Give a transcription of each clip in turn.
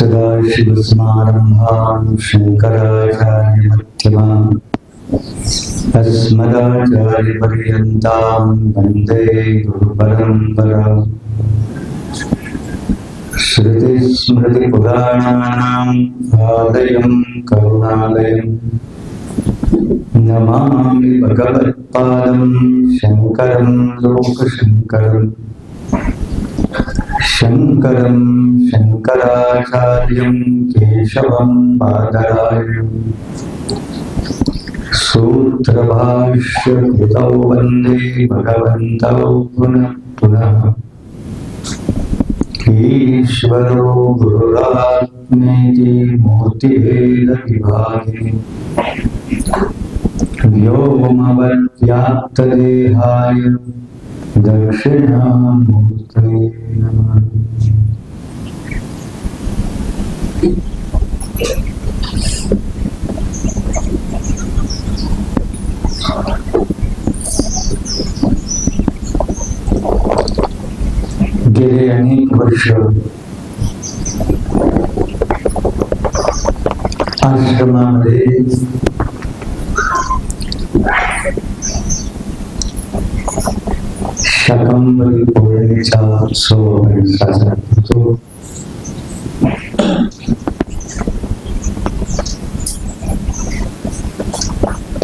सदाशिवसमारम्भां शङ्कराचार्यमध्यमाम् अस्मदाचार्यपर्यन्तां वन्दे गुरुपरम्पराम्। श्रुतिस्मृतिपुराणानाम् आलयं करुणालयम् नमामि भगवत्पादं शङ्करं लोकशङ्करम्। शङ्करं शङ्कराचार्यं केशवं बादरायणं सूत्रभाष्यकृतौ वन्दे भगवन्तौ पुनः पुनः। ईश्वरो गुरुरात्मेति मूर्तिभेदविभागिने व्योमवद्व्याप्तदेहाय दक्षिणामूर्तये नमः। गेले अनेक वर्ष आश्रमामध्ये शाकंभरी पौर्णिमेचा उत्सव साजरा करतो.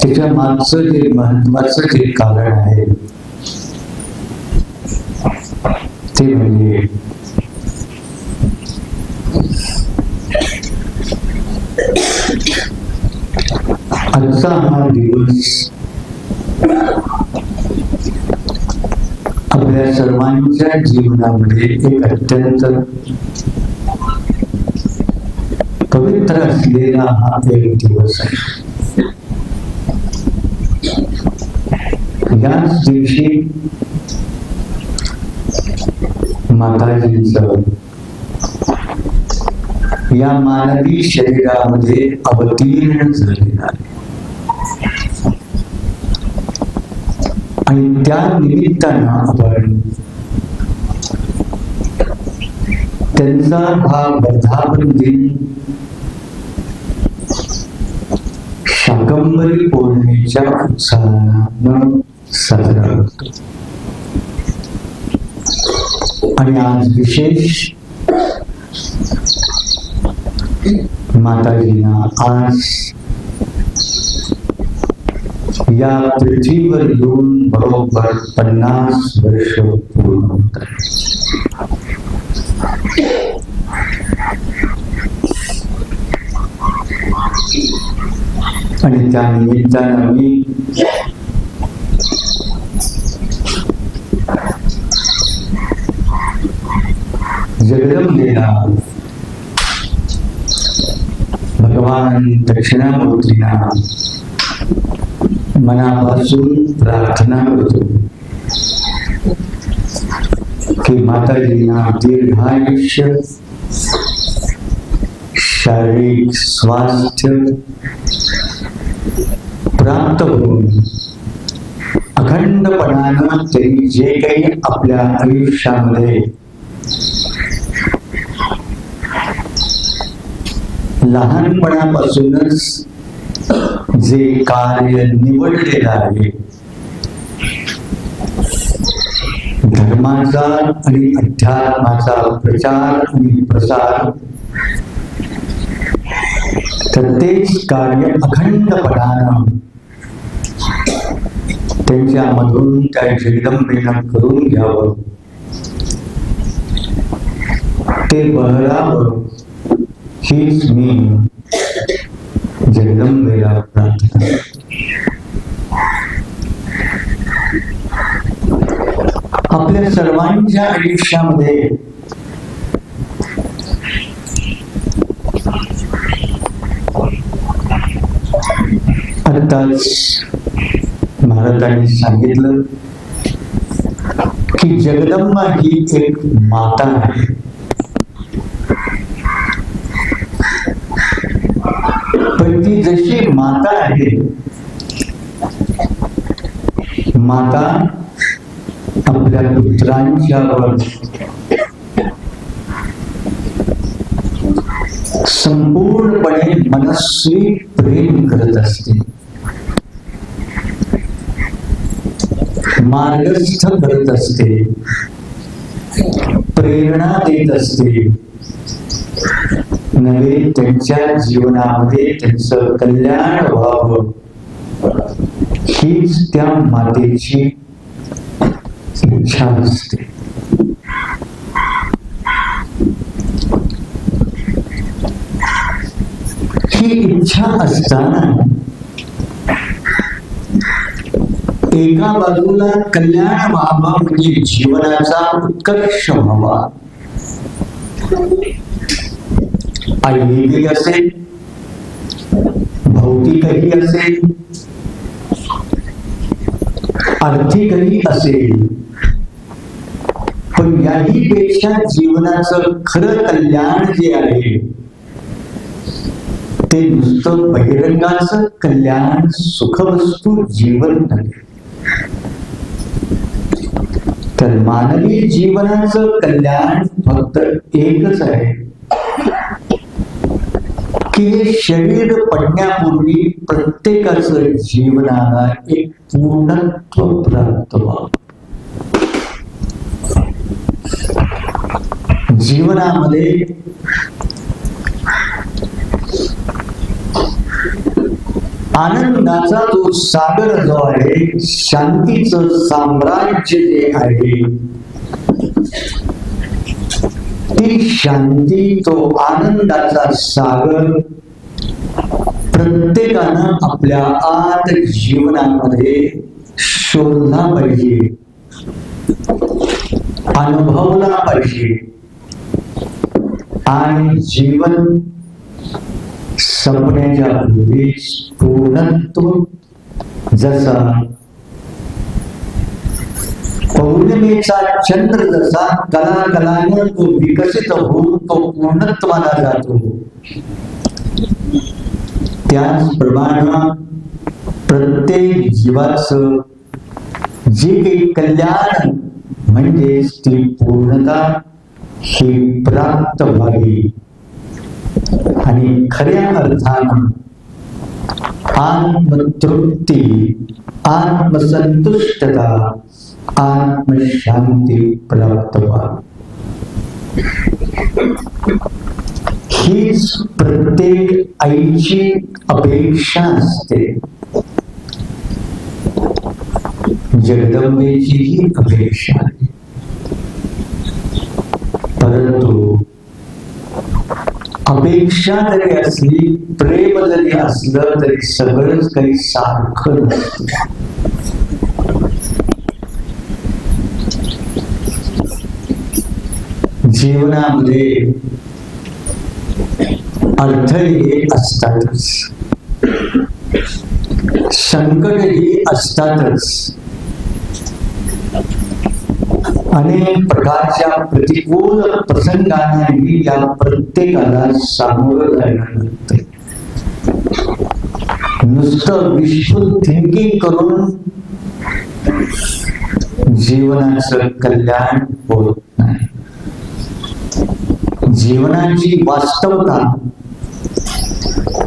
त्याच्या मागचं जे महत्वाचं जे कारण आहे ते म्हणजे आजचा हा दिवस आपल्या सर्वांच्या जीवनामध्ये एक अत्यंत पवित्र असलेला हा एक दिवस आहे. याच दिवशी माताजींचं या मानवी शरीरामध्ये अवतीर्ण झालेलं आहे आणि त्या निमित्तानं आपण त्यांचा हा वर्धापन दिन शाकंभरी पौर्णिमेच्या उत्साहानं साजरा करतो. आणि आज विशेष माताजींना आज या पृथ्वीवर येऊन बरोबर 50 वर्ष पूर्ण होत आहेत. आणि त्या निमित्तानं मी जगदंबेला भगवान दक्षिणामूर्तींना मनापासून प्रार्थना करतो की माताजींना दीर्घायुष्य, शारीरिक स्वास्थ्य प्राप्त होऊन अखंडपणानं त्यांनी जे काही आपल्या आयुष्यामध्ये लहानपणापासूनच जे कार्य निवडलेलं आहे, धर्माचा आणि अध्यात्माचा प्रचार आणि प्रसार, तर तेच कार्य अखंडपणानं त्यांच्यामधून त्या जगदंबेनं करून घ्यावं, ते बहरावं, हीच मी जगदंबेला प्रार्थना. आपल्या सर्वांच्या आयुष्यामध्ये आताच महाराजांनी सांगितलं की जगदंबा ही एक माता आहे. पण ती जशी माता आहे, माता आपल्या पुत्रांच्यावर संपूर्णपणे मनस्वी प्रेम करत असते, मार्गस्थ करत असते, प्रेरणा देत असते, नवे त्यांच्या जीवनामध्ये त्यांचं कल्याण व्हावं हीच त्या मातेची इच्छा असते. ही इच्छा असताना एका बाजूला कल्याण व्हावा म्हणजे जीवनाचा उत्कर्ष व्हावा, ऐहिकही असेल, भौतिकही असेल, आर्थिकही असेल, पण याही पेक्षा जीवनाचं खरं कल्याण जे आहे ते नुसतं बहिरंगाचं कल्याण, सुखवस्तू जीवन नव्हे, तर मानवी जीवनाचं कल्याण फक्त एकच आहे की हे शरीर पडण्यापूर्वी प्रत्येकाचं जीवनाला एक पूर्णत्व प्राप्त व्हावं. जीवनामध्ये आनंदाचा जो सागर जो आहे, शांतीचं साम्राज्य जे आहे, ती शांती, तो आनंदाचा सागर प्रत्येकानं आपल्या आत जीवनामध्ये शोधला पाहिजे, अनुभवला पाहिजे आणि जीवन संपण्याच्या पूर्वी पूर्णत्व जसा पौर्णिमेचा चंद्र जसा कलाकलानं तो विकसित होऊन तो पूर्णत्वाला जातो, त्याचप्रमाणे प्रत्येक जीवाचं जे काही कल्याण म्हणजे ती पूर्णता ही प्राप्त व्हावी आणि खऱ्या अर्थानं आत्मतृप्ती, आत्मसंतुष्टता, आत्मशांती प्राप्त व्हावी हीच प्रत्येक आईची अपेक्षा असते, जगदंबेची ही अपेक्षा आहे. परंतु अपेक्षा जरी असली, प्रेम जरी असलं तरी सगळंच काही सारखं नसतं. जीवनामध्ये अडथळे असतातच, संकटही असतातच, अनेक प्रकारच्या प्रतिकूल प्रसंगांनाही या प्रत्येकाला सामोरं जायला लागते. नुसतं विशुद्ध थिंकिंग करून जीवनाचं कल्याण होत नाही. जीवनाची वास्तवता,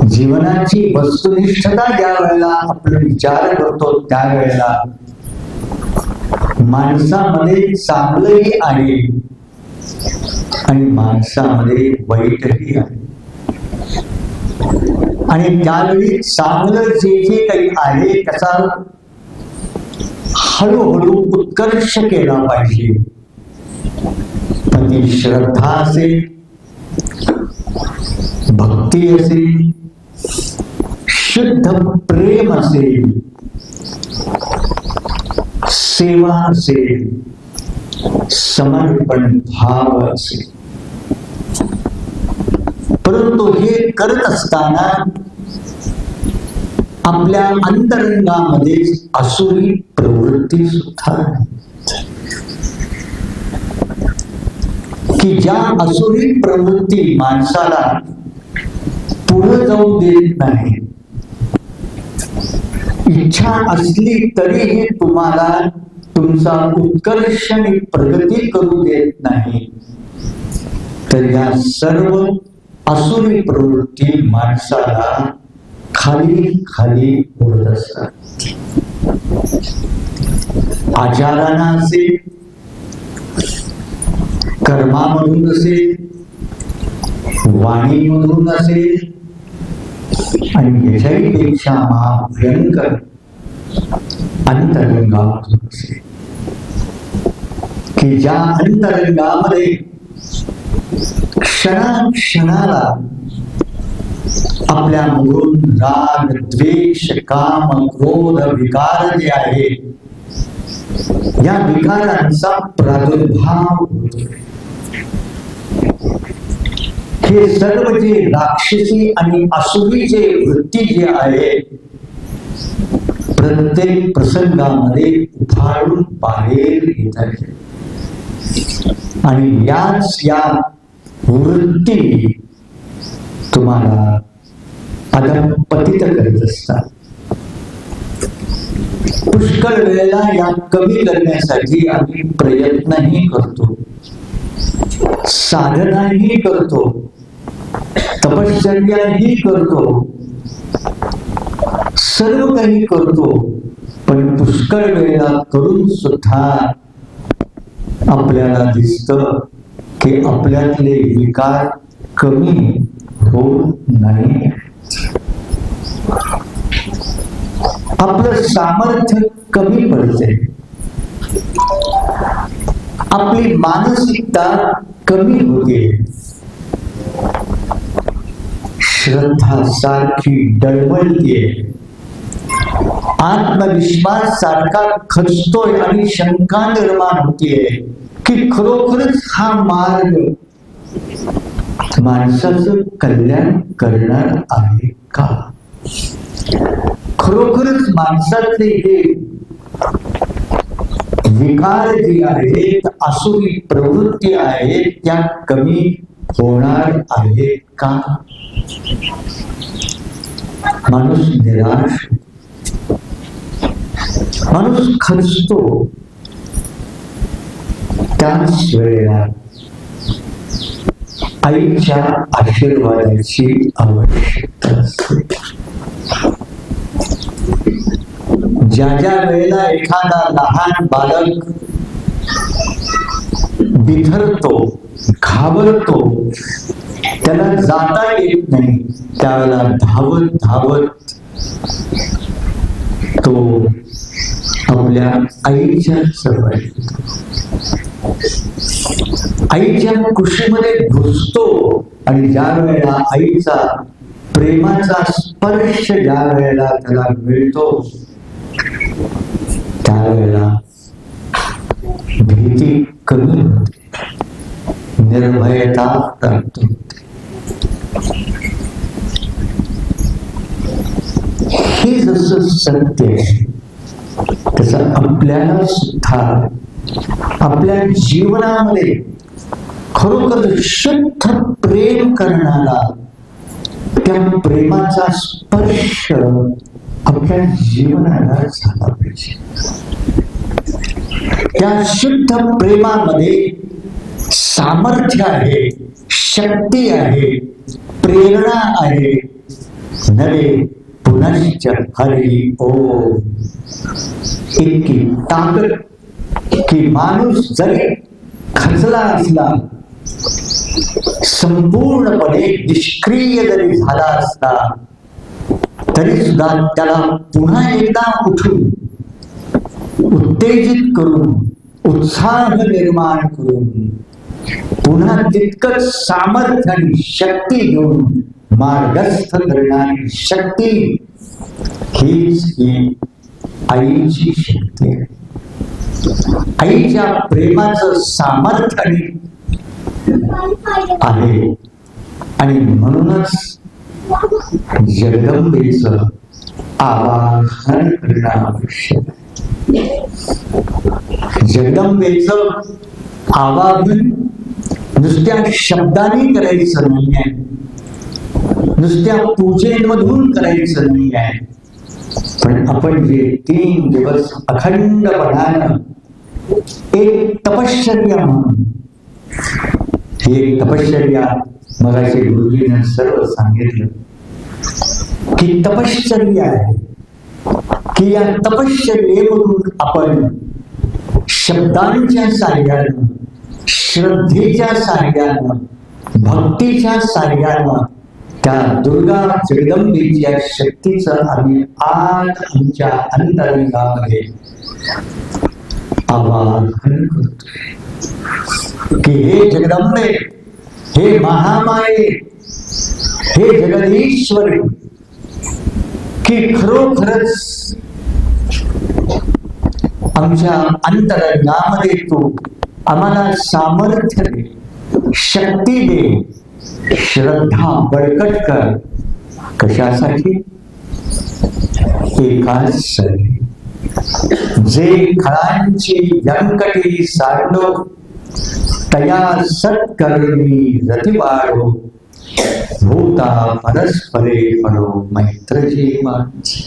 जीवनाची वस्तुनिष्ठता ज्या वेळेला आपण विचार करतो त्यावेळेला माणसामध्ये चांगलंही आहे आणि माणसामध्ये वाईटही आहे, आणि त्यावेळी चांगलं जे जे काही आहे त्याचा हळूहळू उत्कर्ष केला पाहिजे. ती श्रद्धा असेल, भक्ती असेल, शुद्ध प्रेम असेल, सेवा असेल, समर्पण भाव असेल. परंतु हे करत असताना आपल्या अंतरंगामध्ये असुरी प्रवृत्ती सुद्धा की ज्या असुरी प्रवृत्ती माणसाला पुढे जाऊ देत नाही. इच्छा असली तरीही तुम्हाला तुमचा उत्कर्ष आणि प्रगती करू देत नाही. तर या सर्व आसुरी प्रवृत्ती माणसाला खाली खाली ओढत असतात. आचारांना असेल, कर्मामधून असेल, वाणीमधून असेल, आणि याच्याही पेक्षा महाभयंकर अंतरंगामधून असेल, की ज्या अंतरंगामध्ये क्षणाक्षणाला आपल्या मधून राग, द्वेष, काम, क्रोध, विकार जे आहे, या विकारांचा प्रादुर्भाव होतो. हे सर्व जे राक्षसी आणि आसुरी जे वृत्ती जे आहे, प्रत्येक प्रसंगामध्ये उफाळून बाहेर येत आहे. आणि या वृत्ती तुम्हाला अधःपतित करत असतात. पुष्कळ वेळेला या कमी करण्यासाठी आम्ही प्रयत्नही करतो, साधनाही करतो, तपश्चर्याही करतो, सर्व काही करतो, पण पुष्कळ वेळेला करून सुद्धा आपल्याला दिसतं की आपल्यातले विकार कमी होत नाही. आपलं सामर्थ्य कमी पडते, आपली मानसिकता कमी होते, श्रद्धा सारखी डळमळते, आत्मविश्वास सारखा खचतोय आणि शंका निर्माण होतीये की खरोखरच हा मार्ग माणसाचं कल्याण करणार आहे का? खरोखरच माणसाचे हे विकार जे आहेत, आसुरी प्रवृत्ती आहेत, त्या कमी होणार आहेत का? माणूस निराश, माणूस खचतो. त्याच वेळेला आईच्या आशीर्वादाची आवश्यकता असते. ज्या ज्या वेळेला एखादा लहान बालक बिथरतो, घाबरतो, त्याला जाता येत नाही, त्यावेळेला धावत धावत तो आपल्या आईच्या जवळ येतो, आईच्या कुशीमध्ये घुसतो. आणि ज्या वेळेला आईचा प्रेमाचा स्पर्श ज्या वेळेला त्याला मिळतो, त्यावेळेला भीती कमी होते, निर्भयता प्राप्त होते. हे जसं सत्य आहे, तसं आपल्याला सुद्धा आपल्या जीवनामध्ये खरोखर शुद्ध प्रेम करणारा, त्या प्रेमाचा स्पर्श आपल्या जीवनाला झाला पाहिजे. त्या शुद्ध प्रेमामध्ये सामर्थ्य आहे, शक्ती आहे, प्रेरणा आहे. नवे पुनश्च हरी ओम. इतकी ताकद की माणूस जरी खचला असला, संपूर्णपणे निष्क्रिय जरी झाला असता, तरी सुद्धा त्याला पुन्हा एकदा उठून, उत्तेजित करून, उत्साह निर्माण करून, पुन्हा तितकंच सामर्थ्य आणि शक्ती घेऊन मार्गस्थ करणारी शक्ती हीच ही आईची शक्ती आहे. आईच्या प्रेमाचं सामर्थ्य आहे. आणि म्हणूनच जगदंबेचं आवाहन करणं आवश्यक आहे. जगदंबेचं आवाहन नुसत्या शब्दाने करायचं नाही आहे, नुसत्या पूजेमधून करायचं नाही आहे, पण आपण जे 3 दिवस अखंडपणानं एक तपश्चर्या म्हणून, ही एक तपश्चर्या मगाशी गुरुजीने सर्व सांगितलं की तपश्चर्या आहे, की या तपश्चर्येमधून आपण शब्दांच्या साह्यानं, श्रद्धेच्या साह्यानं, भक्तीच्या साह्यानं त्या दुर्गा जगदंबेच्या शक्तीचं आम्ही आज आमच्या अंतरंगामध्ये आवाहन करतो की हे जगदंबे, हे महामाये, हे जगदीश्वरी, की खरोखरच आमच्या अंतरंगामध्ये तू आम्हाला सामर्थ्य दे, शक्ती दे, श्रद्धा बळकट कर. कशासाठी? एकासाठी, जे खळांची व्यंकटी सांडो तया सत्कर्मी रती वाढो, भूता परस्परे पडो मैत्रजी माणसी.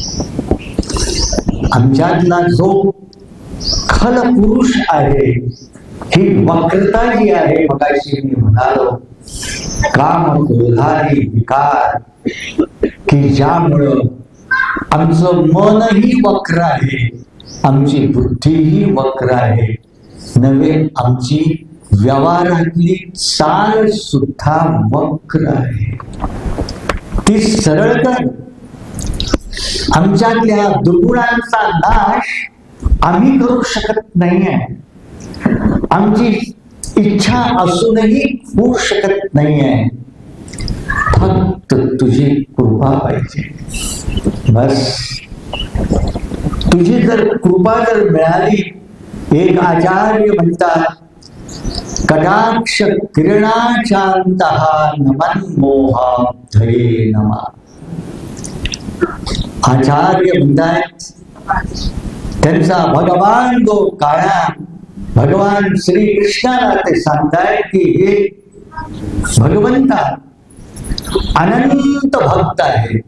आमच्यातला जो खल पुरुष आहे, ही वक्रता जी आहे, मगाशी मी म्हणालो काम क्रोधादी विकार, की ज्यामुळं आमचं मनही वक्र आहे, आमची बुद्धीही वक्र आहे, नव्हे आमची व्यवहारातली चाल सुद्धा वक्र आहे. ती सरळ कर. आमच्यातल्या दुर्गुणांचा नाश आम्ही करू शकत नाहीये, आमची इच्छा असूनही होऊ शकत नाहीये. फक्त तुझी कृपा पाहिजे. बस तुझी जर कृपा जर मिळाली, एक आचार्य म्हणतात कटाक्ष किरणाचांतः नमन मोहाब्धये नमः. आचार्य म्हणतात त्यांचा भगवान जो काळा भगवान श्री कृष्णाला ते सांगताय की हे भगवंता अनंत भक्त आहेत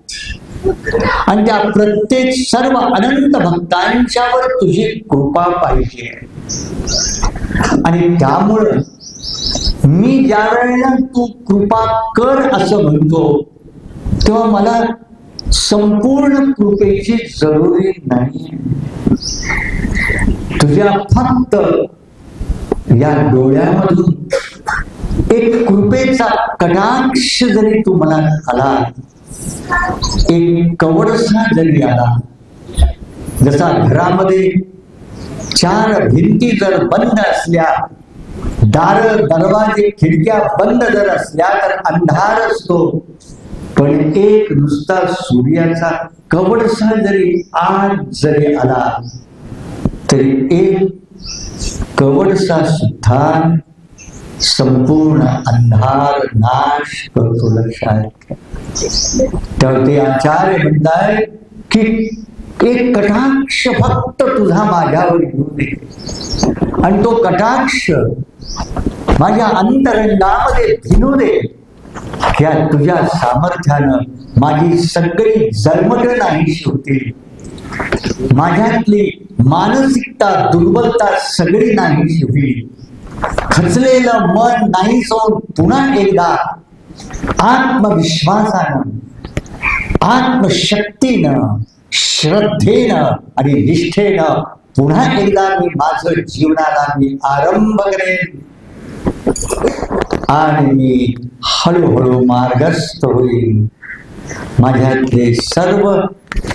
आणि त्या प्रत्येक सर्व अनंत भक्तांच्यावर तुझी कृपा पाहिजे. आणि त्यामुळं मी ज्या वेळेला तू कृपा कर असं म्हणतो, तेव्हा मला संपूर्ण कृपेची जरुरी नाही. तुझ्या फक्त या डोळ्यामधून एक कृपेचा कटाक्ष जरी तू मला आला, एक कवडसा जरी आला, जसा घरामध्ये चार भिंती जर बंद असल्या, दार दरवाजे खिडक्या बंद जर असल्या तर अंधार असतो, पण एक नुसता सूर्याचा कवडसा जरी आज जरी आला तरी एक कवडसा सुद्धा संपूर्ण अंधार नाश करतो. लक्षात. तर ते आचार्य म्हणताय की एक कटाक्ष फक्त तुझा माझ्यावर येऊ दे, आणि तो कटाक्ष माझ्या अंतरंगामध्ये भिनू दे. या तुझ्या सामर्थ्यानं माझी सगळी जळमट नाहीशी होती, माझ्यातली मानसिकता दुर्बलता सगळी नाहीशी होईल. खचलेलं मन नाही सोड, पुन्हा एकदा आत्मविश्वासानं, आत्मशक्तीनं, श्रद्धेनं आणि निष्ठेनं पुन्हा एकदा मी माझं जीवनाला मी आरंभ करेन आणि मी हळूहळू मार्गस्थ होईल. माझ्यातले सर्व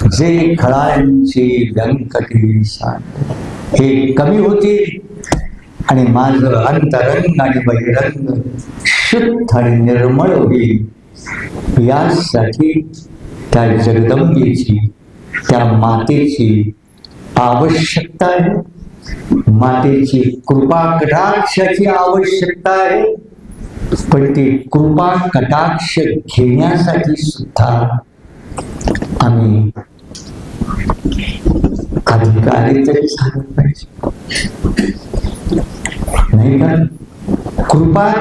जे खळांची व्यंकटी सांड हे कमी होतील आणि माझं अंतरंग आणि बहिरंग शुद्ध आणि निर्मळ होईल. यासाठी त्या जगदंबेची, त्या मातेची आवश्यकता आहे. मातेची कृपा कटाक्षाची आवश्यकता आहे. पण ती कृपा कटाक्ष घेण्यासाठी सुद्धा आम्ही अधिकारी तरी झालं पाहिजे, नाही का? कृपा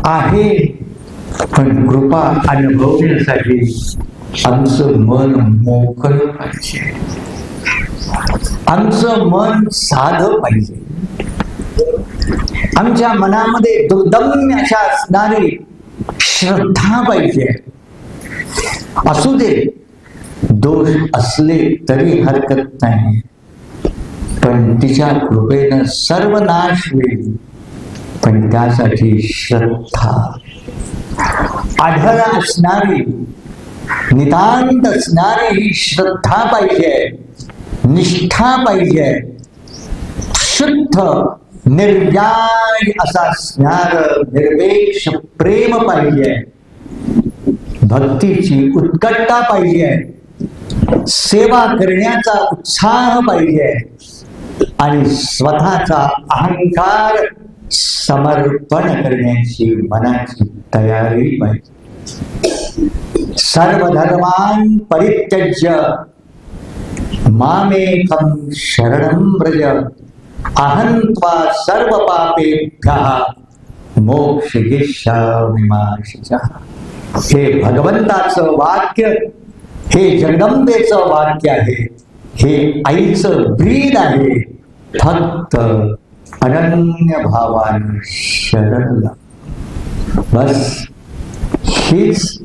आहे, पण कृपा अनुभवण्यासाठी आमचं मन मोकळं पाहिजे, आमचं मन साधं पाहिजे. आमच्या मनामध्ये दुर्दम्य अशा असणारी श्रद्धा पाहिजे. असू दे, दोष असले तरी हरकत नाही, पण तिच्या कृपेनं सर्व नाश होईल. पण त्यासाठी श्रद्धा, आढळ असणारी, नितांत असणारी ही श्रद्धा पाहिजे, निष्ठा पाहिजे. शुद्ध निर्व्याज असा असणार निर्वेश प्रेम पाहिजे. भक्तीची उत्कटता पाहिजे, सेवा करण्याचा उत्साह पाहिजे आणि स्वतःचा अहंकार समर्पण करण्याची मनाची तयारी पाहिजे. सर्व धर्मान् परित्यज्य मामेकं शरणं व्रज अहं त्वा सर्व पापेभ्यः मोक्षयिष्यामि मा शुचः. हे भगवंताचं वाक्य, हे जगदंबेचं वाक्य आहे, हे आईचं ब्रीद आहे. फक्त अनन्य भावानं शरण जा. बस हीच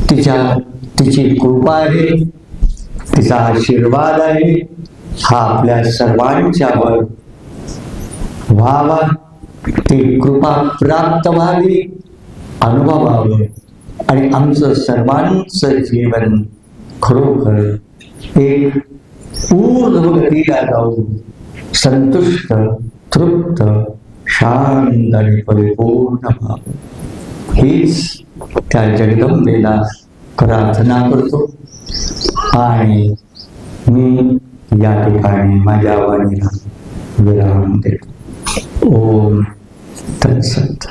तिची कृपा आहे, तिचा आशीर्वाद आहे. हा आपल्या सर्वांच्यावर व्हावा, ती कृपा प्राप्त व्हावी, अनुभवावं आणि आमचं सर्वांचं जीवन खरोखर एक ऊर्ध्वगतीला जाऊन संतुष्ट, तृप्त, शांत आणि परिपूर्ण व्हावं. हीच त्या जगदंबेला प्रार्थना करतो आणि मी या ठिकाणी माझ्या वाणीला विराम देतो. ओम तत्सत.